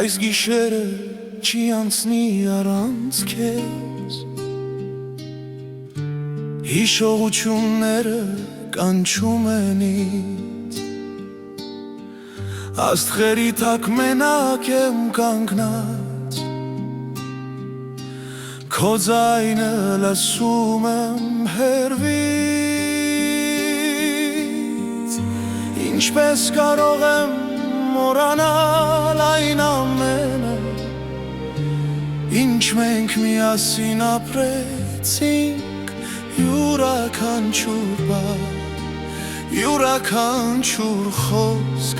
Այս գիշերը չի անցնի առանց քեզ Հիշողությունները կանչում են ինձ Աստղերի տակ մենակ եմ կանգնած Քո ձայնը լսում եմ հեռվից Ինչպես կարող եմ մոռանալ այն ամենը Ինչ մենք միասին ապրեցինք Յուրաքանչյուր բառ, յուրաքանչյուր խոսք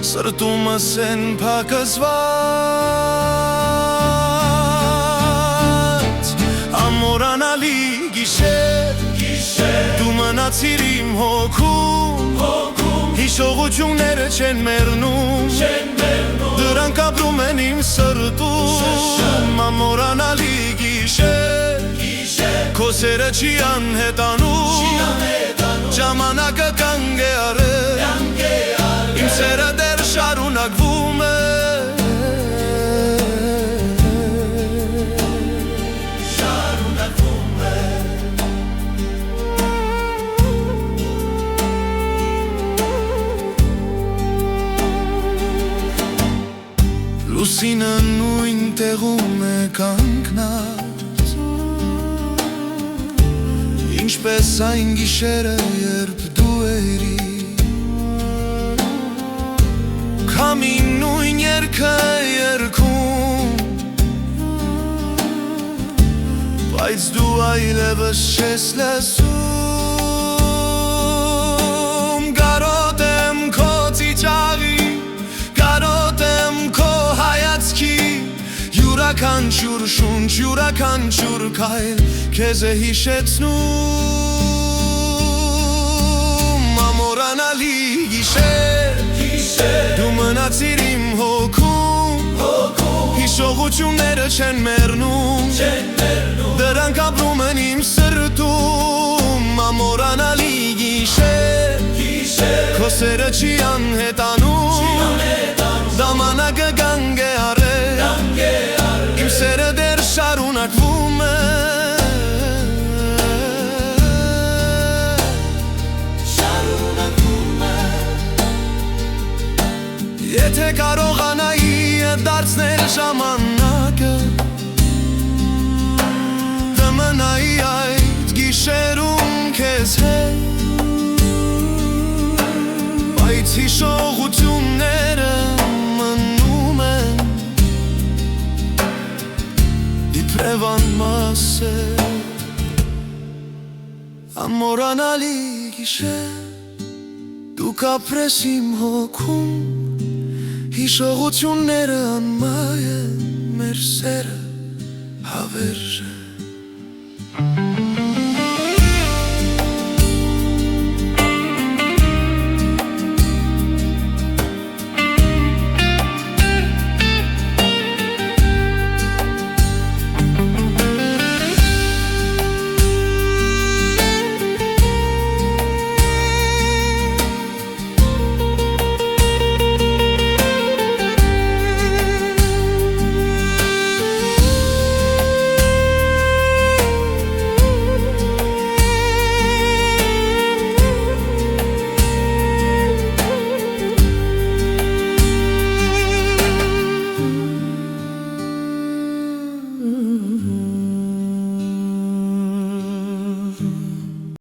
Սրտումս են փակզված Ամորանալի գիշեր, դու մնացիր իմ հոգում Հիշողությունները չեն մեռնում Դրանք ապրում են իմ սրտում Ամորանալի գիշեր Քո սերը չի անհետանում Ժամանակը կանգ է առել Իմ սերը դեռ շարունակվում է Լուսինը նույն տեղում է կանգնած Ինչպես այն գիշերը երբ դու էիր Քամին նույն երգը երգում Բայց դու այլևս չես լսում Կարոտ եմ քո ծիծաղի Կարոտ եմ քո հայացքի Յուրաքանչյուր շունչ, յուրաքանչյուր քայլ Քեզ է հիշեցնում Ամորանալի գիշեր Դու մնացիր իմ հոգում Հիշողությունները չեն մեռնում Դրանք ապրում են իմ սրտում Ամորանալի գիշեր Քո սերը չի անհետանում Ժամանակը կանգ է առել Իմ սերը դեռ շարունակվում է Եթե կարողանայի դարձնել ժամանակը Դմնայի այդ գիշերում քեզ հետ Բայց հիշողությունները մնում են Իբրև անմասեր Ամորանալի գիշեր Դու կապրես իմ հոգում Հիշողությունները անմայ են մեր սերը հավերժ